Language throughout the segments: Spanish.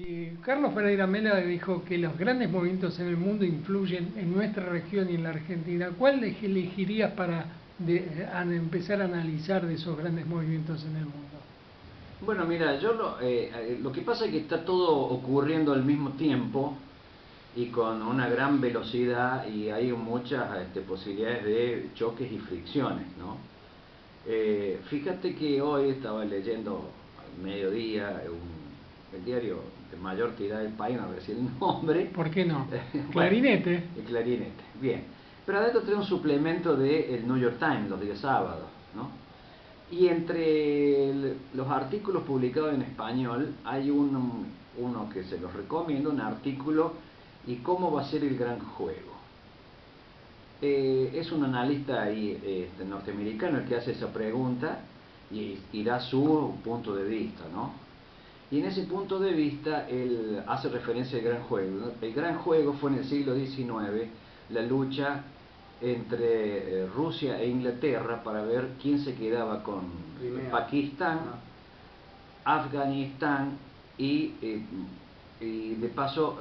Si Carlos Pereira Mela dijo que los grandes movimientos en el mundo influyen en nuestra región y en la Argentina, ¿cuál elegirías para empezar a analizar de esos grandes movimientos en el mundo? Bueno, mira, lo que pasa es que está todo ocurriendo al mismo tiempo y con una gran velocidad y hay muchas posibilidades de choques y fricciones, ¿no? Fíjate que hoy estaba leyendo al mediodía el diario de mayor tirada del país, no voy a decir el nombre. ¿Por qué no? Bueno, Clarinete. el Clarinete, bien. Pero adentro trae un suplemento del New York Times los días sábados, ¿no? Y entre los artículos publicados en español hay uno que se los recomiendo, un artículo y cómo va a ser el gran juego. Es un analista ahí, norteamericano el que hace esa pregunta y da su punto de vista, ¿no? Y en ese punto de vista él hace referencia al gran juego, ¿no? El gran juego fue en el siglo XIX la lucha entre Rusia e Inglaterra para ver quién se quedaba con Pakistán, Afganistán y de paso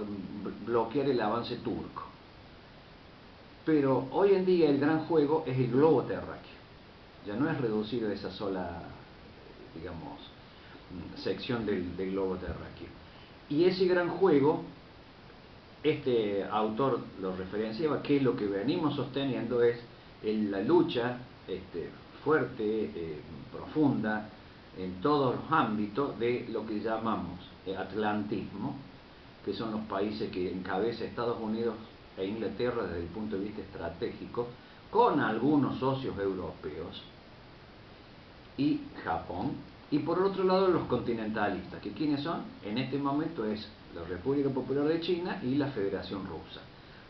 bloquear el avance turco. Pero hoy en día el gran juego es el globo terráqueo, ya no es reducido a esa sola, digamos, sección del globo terráqueo. Y ese gran juego, este autor lo referenciaba, que lo que venimos sosteniendo es la lucha fuerte, profunda, en todos los ámbitos de lo que llamamos atlantismo, que son los países que encabeza Estados Unidos e Inglaterra desde el punto de vista estratégico, con algunos socios europeos y Japón, y por otro lado los continentalistas, que ¿quiénes son? En este momento es la República Popular de China y la Federación Rusa,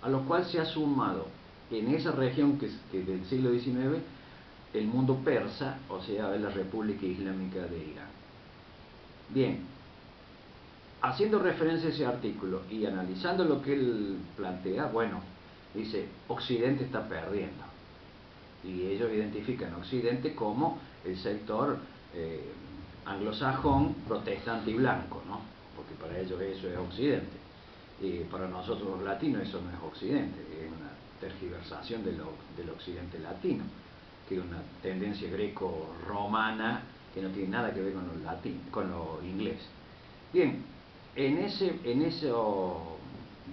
a lo cual se ha sumado en esa región que del siglo XIX el mundo persa, o sea, la República Islámica de Irán. Bien, haciendo referencia a ese artículo y analizando lo que él plantea, bueno, dice, Occidente está perdiendo. Y ellos identifican a Occidente como el sector anglosajón, protestante y blanco, ¿no? Porque para ellos eso es Occidente. Y para nosotros los latinos eso no es Occidente, es una tergiversación del Occidente latino, que es una tendencia greco-romana que no tiene nada que ver con lo latino, con lo inglés. Bien, en esos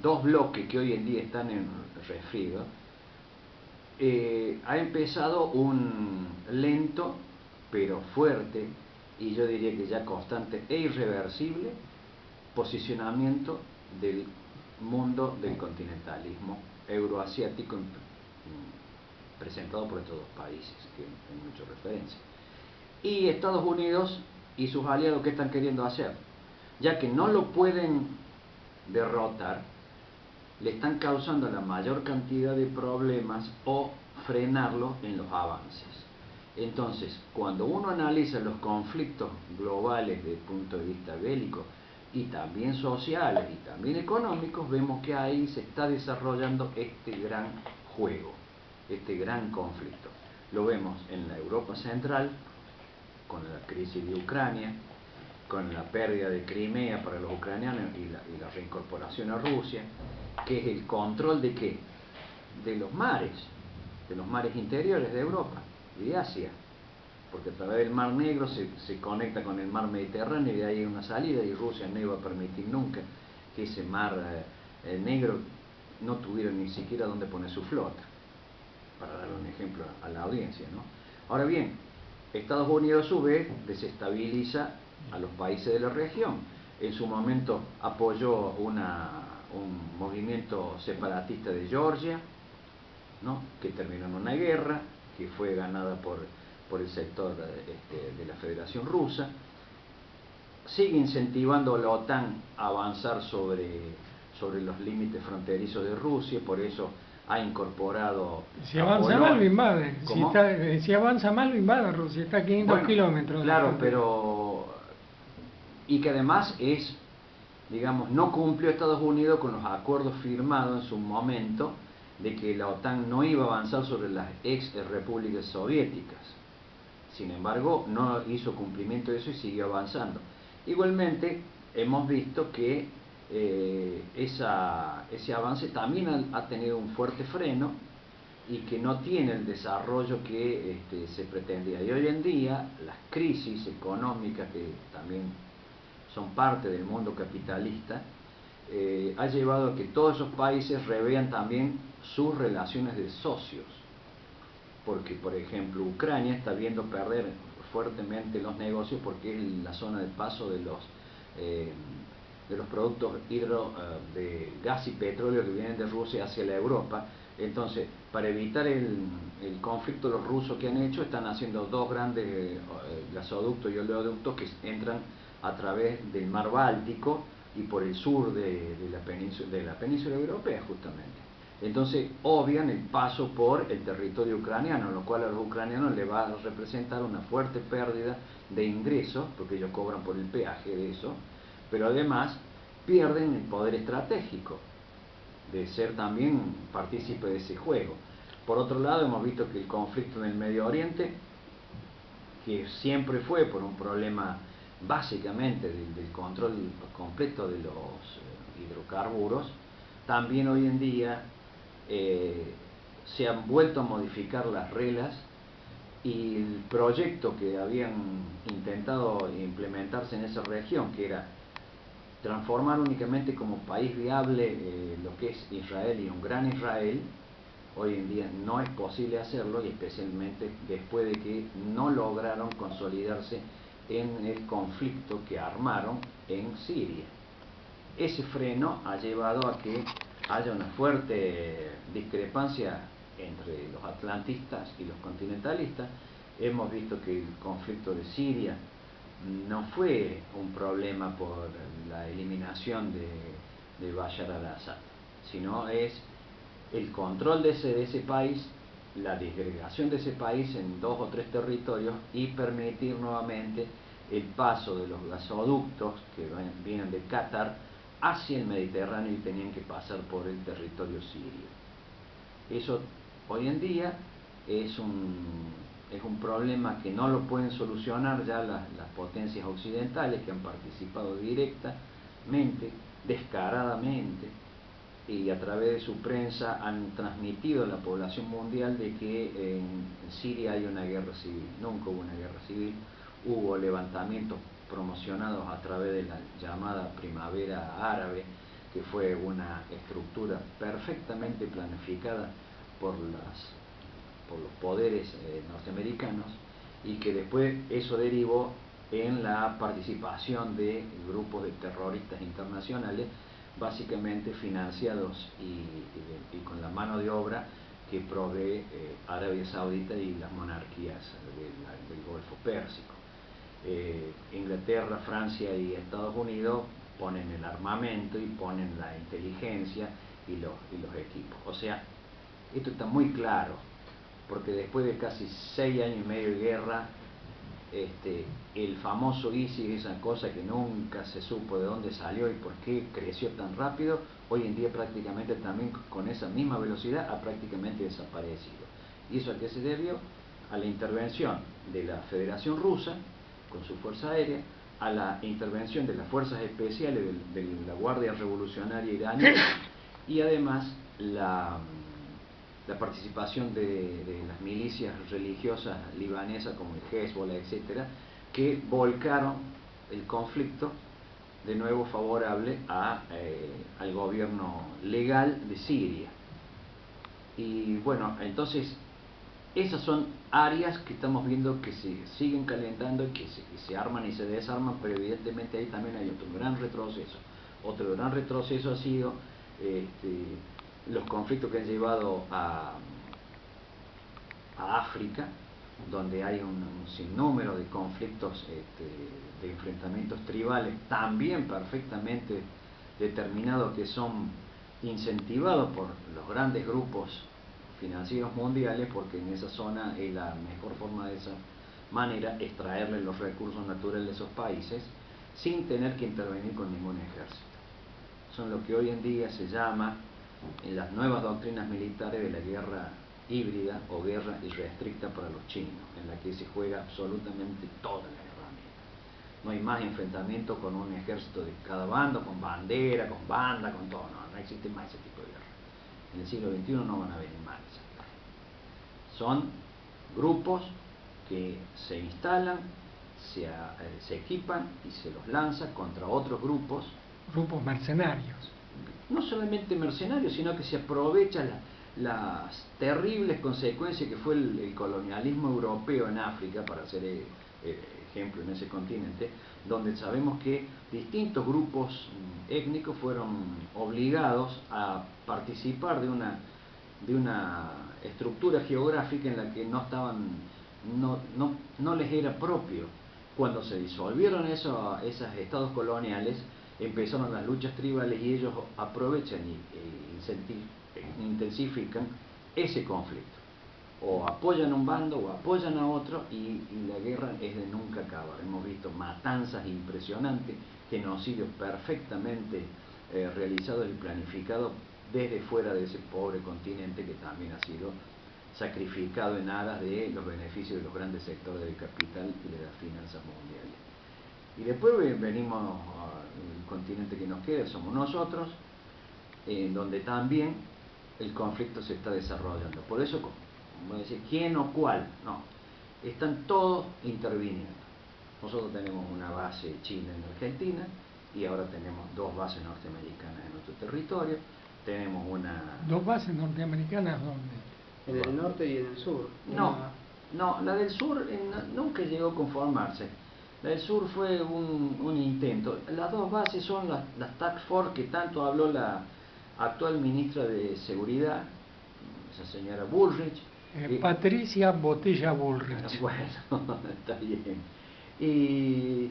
dos bloques que hoy en día están en refriega, ha empezado un lento pero fuerte y yo diría que ya constante e irreversible posicionamiento del mundo del continentalismo euroasiático presentado por estos dos países que hay mucha referencia. Y Estados Unidos y sus aliados, ¿qué están queriendo hacer? Ya que no lo pueden derrotar, le están causando la mayor cantidad de problemas o frenarlo en los avances. Entonces, cuando uno analiza los conflictos globales desde el punto de vista bélico y también sociales y también económicos, vemos que ahí se está desarrollando este gran juego, este gran conflicto. Lo vemos en la Europa Central, con la crisis de Ucrania, con la pérdida de Crimea para los ucranianos y la reincorporación a Rusia, que es el control de ¿qué? De los mares interiores de Europa y de Asia, porque a través del Mar Negro se conecta con el Mar Mediterráneo y de ahí hay una salida, y Rusia no iba a permitir nunca que ese Mar Negro no tuviera ni siquiera donde poner su flota, para dar un ejemplo a la audiencia, ¿no? Ahora bien, Estados Unidos a su vez desestabiliza a los países de la región. En su momento apoyó un movimiento separatista de Georgia, ¿no? Que terminó en una guerra que fue ganada por el sector de la Federación Rusa. Sigue incentivando a la OTAN a avanzar sobre los límites fronterizos de Rusia, por eso ha incorporado si avanza mal lo invade. Si avanza mal lo invade Rusia, está a 500 kilómetros. Claro, pero y que además digamos, no cumplió Estados Unidos con los acuerdos firmados en su momento de que la OTAN no iba a avanzar sobre las ex repúblicas soviéticas. Sin embargo, no hizo cumplimiento de eso y siguió avanzando. Igualmente, hemos visto que ese avance también ha tenido un fuerte freno y que no tiene el desarrollo que se pretendía. Y hoy en día las crisis económicas, que también son parte del mundo capitalista, ha llevado a que todos esos países revean también sus relaciones de socios. Porque, por ejemplo, Ucrania está viendo perder fuertemente los negocios porque es la zona de paso de los productos de gas y petróleo que vienen de Rusia hacia la Europa. Entonces, para evitar el conflicto, los rusos que han hecho están haciendo dos grandes gasoductos y oleoductos que entran a través del mar Báltico y por el sur de la península europea, justamente. Entonces obvian el paso por el territorio ucraniano, lo cual a los ucranianos les va a representar una fuerte pérdida de ingresos, porque ellos cobran por el peaje de eso, pero además pierden el poder estratégico de ser también partícipe de ese juego. Por otro lado, hemos visto que el conflicto en el Medio Oriente, que siempre fue por un problema básicamente del control completo de los hidrocarburos, también hoy en día se han vuelto a modificar las reglas, y el proyecto que habían intentado implementarse en esa región, que era transformar únicamente como país viable lo que es Israel y un gran Israel, hoy en día no es posible hacerlo, y especialmente después de que no lograron consolidarse en el conflicto que armaron en Siria. Ese freno ha llevado a que haya una fuerte discrepancia entre los atlantistas y los continentalistas. Hemos visto que el conflicto de Siria no fue un problema por la eliminación de Bashar al-Assad, sino es el control de ese país, la disgregación de ese país en 2 o 3 territorios, y permitir nuevamente el paso de los gasoductos que vienen de Qatar hacia el Mediterráneo y tenían que pasar por el territorio sirio. Eso hoy en día es un problema que no lo pueden solucionar ya las potencias occidentales, que han participado directamente, descaradamente, y a través de su prensa han transmitido a la población mundial de que en Siria hay una guerra civil. Nunca hubo una guerra civil, hubo levantamientos promocionados a través de la llamada Primavera Árabe, que fue una estructura perfectamente planificada por los poderes norteamericanos, y que después eso derivó en la participación de grupos de terroristas internacionales, básicamente financiados y con la mano de obra que provee Arabia Saudita y las monarquías del Golfo Pérsico. Inglaterra, Francia y Estados Unidos ponen el armamento y ponen la inteligencia y los equipos. O sea, esto está muy claro, porque después de casi 6 años y medio de guerra, el famoso ISIS, esa cosa que nunca se supo de dónde salió y por qué creció tan rápido, hoy en día prácticamente también con esa misma velocidad ha prácticamente desaparecido. ¿Y eso a qué se debió? A la intervención de la Federación Rusa con su fuerza aérea, a la intervención de las fuerzas especiales de la Guardia Revolucionaria iraní, y además la participación de las milicias religiosas libanesas como el Hezbollah, etcétera, que volcaron el conflicto de nuevo favorable al gobierno legal de Siria. Y bueno, entonces esas son áreas que estamos viendo que se siguen calentando y que se arman y se desarman, pero evidentemente ahí también hay otro gran retroceso. Otro gran retroceso ha sido los conflictos que han llevado a África, donde hay un sinnúmero de conflictos, de enfrentamientos tribales, también perfectamente determinados, que son incentivados por los grandes grupos financieros mundiales, porque en esa zona es la mejor forma de esa manera extraerle los recursos naturales de esos países sin tener que intervenir con ningún ejército. Son lo que hoy en día se llama, en las nuevas doctrinas militares, de la guerra híbrida o guerra irrestricta para los chinos, en la que se juega absolutamente todas las herramientas. No hay más enfrentamiento con un ejército de cada bando, con bandera, con banda, con todo. No existe más ese tipo de guerra. En el siglo XXI no van a venir más esas guerras. Son grupos que se instalan, se equipan y se los lanza contra otros grupos. Grupos mercenarios. No solamente mercenarios, sino que se aprovechan las terribles consecuencias que fue el colonialismo europeo en África, para hacer ejemplo en ese continente, donde sabemos que distintos grupos étnicos fueron obligados a participar de una estructura geográfica en la que no les era propio. Cuando se disolvieron esos estados coloniales, empezaron las luchas tribales y ellos aprovechan e intensifican ese conflicto. O apoyan a un bando o apoyan a otro, y la guerra es de nunca acabar. Hemos visto matanzas impresionantes, genocidios perfectamente realizados y planificados desde fuera de ese pobre continente que también ha sido sacrificado en aras de los beneficios de los grandes sectores del capital y de las finanzas mundiales. Y después venimos al continente que nos queda, somos nosotros, en donde también el conflicto se está desarrollando. Por eso, como decir, ¿quién o cuál? No, están todos interviniendo. Nosotros tenemos una base china en Argentina, y ahora tenemos 2 bases norteamericanas en nuestro territorio. Tenemos ¿2 bases norteamericanas dónde? En el norte y en el sur. No, la del sur nunca llegó a conformarse. La del sur fue un intento. Las 2 bases son las Task Force que tanto habló la actual ministra de Seguridad, esa señora Bullrich. Patricia Botella Bullrich. Bueno, está bien. Y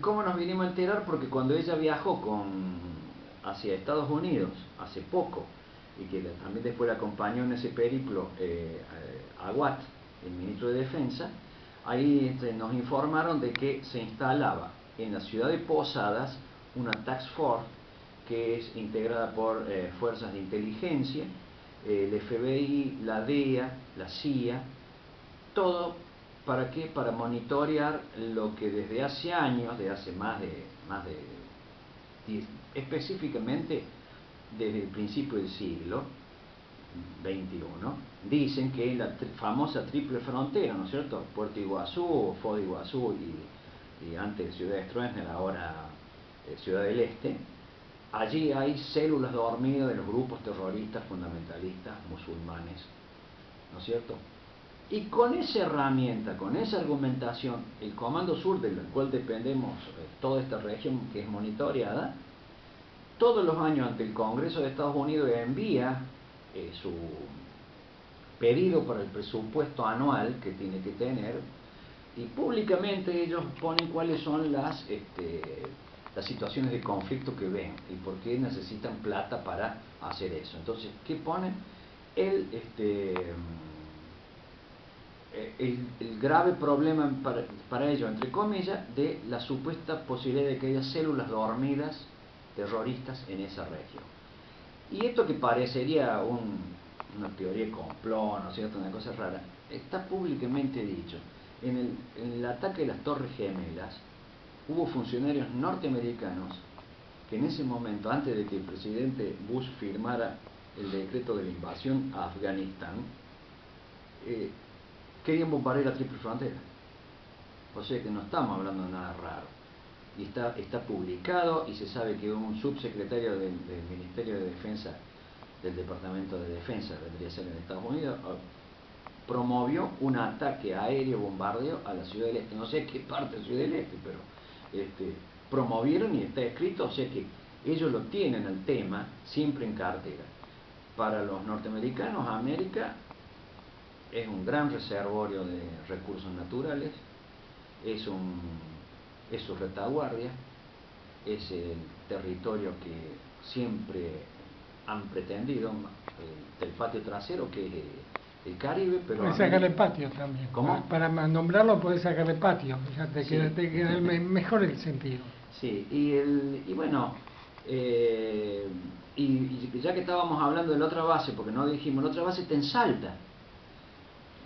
cómo nos vinimos a enterar, porque cuando ella viajó hacia Estados Unidos hace poco, y que también después la acompañó en ese periplo a Watt, el ministro de Defensa, ahí nos informaron de que se instalaba en la ciudad de Posadas una task force que es integrada por fuerzas de inteligencia, el FBI, la DEA, la CIA, todo. ¿Para qué? Para monitorear lo que desde hace años, de hace más de 10, específicamente desde el principio del siglo XXI, dicen que la famosa triple frontera, ¿no es cierto? Puerto Iguazú, Foz de Iguazú y antes Ciudad de Stroessner, ahora Ciudad del Este, allí hay células dormidas de los grupos terroristas fundamentalistas musulmanes, ¿no es cierto? Y con esa herramienta, con esa argumentación, el Comando Sur, del cual dependemos toda esta región que es monitoreada, todos los años ante el Congreso de Estados Unidos envía su pedido para el presupuesto anual que tiene que tener, y públicamente ellos ponen cuáles son las situaciones de conflicto que ven y por qué necesitan plata para hacer eso. Entonces, ¿qué ponen? El grave problema para ellos, entre comillas, de la supuesta posibilidad de que haya células dormidas terroristas en esa región. Y esto, que parecería una teoría de complot, ¿no es cierto?, una cosa rara, está públicamente dicho. En el ataque de las Torres Gemelas hubo funcionarios norteamericanos que en ese momento, antes de que el presidente Bush firmara el decreto de la invasión a Afganistán, querían bombardear la triple frontera. O sea que no estamos hablando de nada raro. Y está publicado, y se sabe que un subsecretario del Ministerio de Defensa, del Departamento de Defensa, vendría a ser en Estados Unidos, promovió un ataque aéreo, bombardeo a la Ciudad del Este. No sé qué parte de la Ciudad del Este, pero promovieron, y está escrito, o sea que ellos lo tienen el tema siempre en cartera. Para los norteamericanos, América es un gran reservorio de recursos naturales, es su retaguardia, es el territorio que siempre han pretendido, del patio trasero, que es el Caribe. Pero puedes sacarle patio también. ¿Cómo? Para nombrarlo puedes sacarle patio, ya te Sí. queda mejor el sentido. Sí, y bueno, y ya que estábamos hablando de la otra base, porque no dijimos, la otra base está en Salta,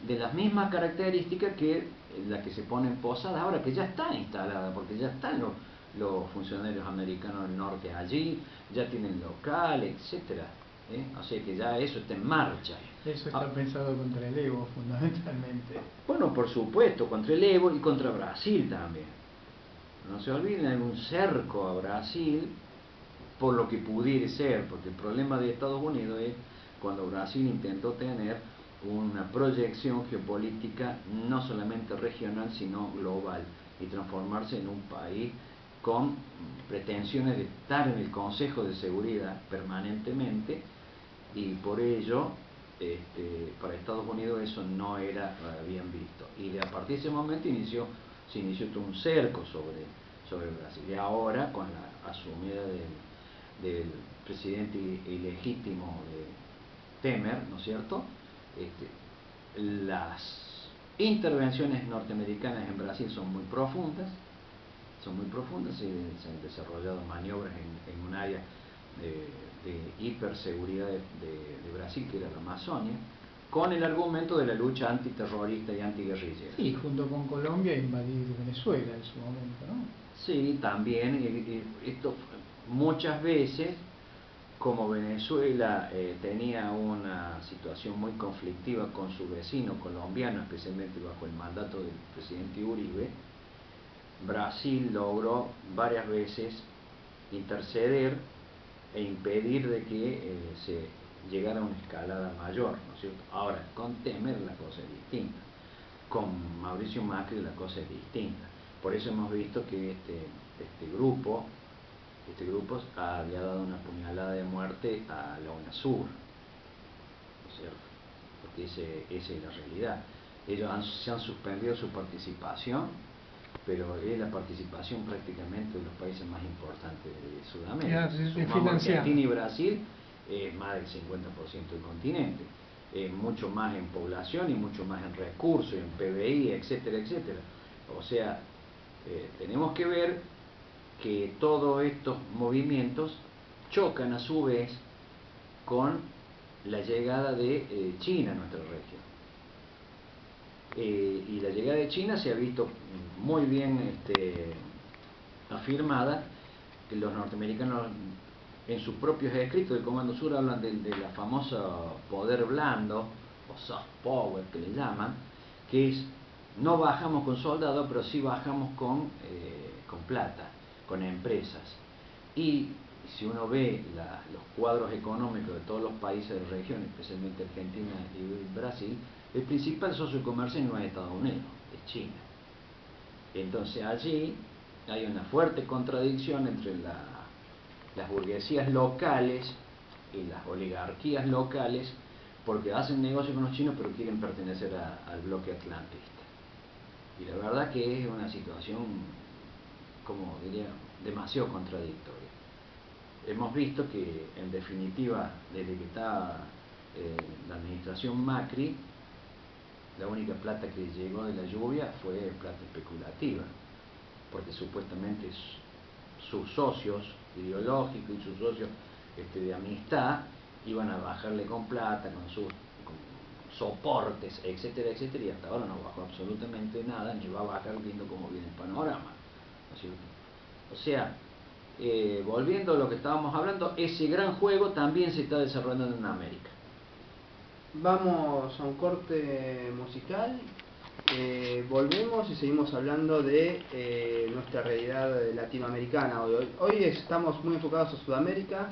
de las mismas características que la que se pone en Posadas, ahora que ya está instalada, porque ya están los funcionarios americanos del norte allí, ya tienen local, etcétera, o sea que ya eso está en marcha. Eso está pensado contra el Evo, fundamentalmente. Bueno, por supuesto, contra el Evo y contra Brasil también. No se olviden, hay un cerco a Brasil por lo que pudiera ser, porque el problema de Estados Unidos es cuando Brasil intentó tener una proyección geopolítica no solamente regional sino global y transformarse en un país con pretensiones de estar en el Consejo de Seguridad permanentemente, y por ello para Estados Unidos eso no era bien visto, y a partir de ese momento se inició todo un cerco sobre Brasil, y ahora con la asumida del presidente ilegítimo de Temer, ¿no es cierto? Las intervenciones norteamericanas en Brasil son muy profundas, se han desarrollado maniobras en un área de hiperseguridad de Brasil, que era la Amazonia, con el argumento de la lucha antiterrorista y antiguerrillera. Sí, junto con Colombia invadir Venezuela en su momento, ¿no? Sí, también, esto muchas veces, como Venezuela tenía una situación muy conflictiva con su vecino colombiano, especialmente bajo el mandato del presidente Uribe, Brasil logró varias veces interceder e impedir de que se llegara a una escalada mayor, ¿no es cierto? Ahora, con Temer la cosa es distinta, con Mauricio Macri la cosa es distinta. Por eso hemos visto que este grupo le ha dado una puñalada de muerte a la UNASUR, ¿no es cierto? Porque esa es la realidad. Ellos se han suspendido su participación, pero es la participación prácticamente de los países más importantes de Sudamérica. Sumamos Argentina y Brasil, más del 50% del continente, mucho más en población y mucho más en recursos, en PBI, etcétera, etcétera. O sea, tenemos que ver que todos estos movimientos chocan a su vez con la llegada de China a nuestra región. Y la llegada de China se ha visto muy bien afirmada, que los norteamericanos en sus propios escritos del Comando Sur hablan de la famosa poder blando o soft power que le llaman, que es no bajamos con soldados, pero sí bajamos con plata, con empresas. Y si uno ve los cuadros económicos de todos los países de la región, especialmente Argentina y Brasil, el principal socio comercial no es Estados Unidos, es China. Entonces allí hay una fuerte contradicción entre las burguesías locales y las oligarquías locales, porque hacen negocio con los chinos pero quieren pertenecer al bloque atlantista. Y la verdad que es una situación, como diría, demasiado contradictoria. Hemos visto que, en definitiva, desde que está la administración Macri, la única plata que llegó de la lluvia fue plata especulativa, porque supuestamente sus socios ideológicos y sus socios de amistad iban a bajarle con plata, con soportes, etcétera, etcétera, y hasta ahora no bajó absolutamente nada, ni va a bajar viendo cómo viene el panorama, ¿no es cierto? O sea, volviendo a lo que estábamos hablando, ese gran juego también se está desarrollando en América. Vamos a un corte musical, volvemos y seguimos hablando de nuestra realidad latinoamericana. Hoy estamos muy enfocados a Sudamérica.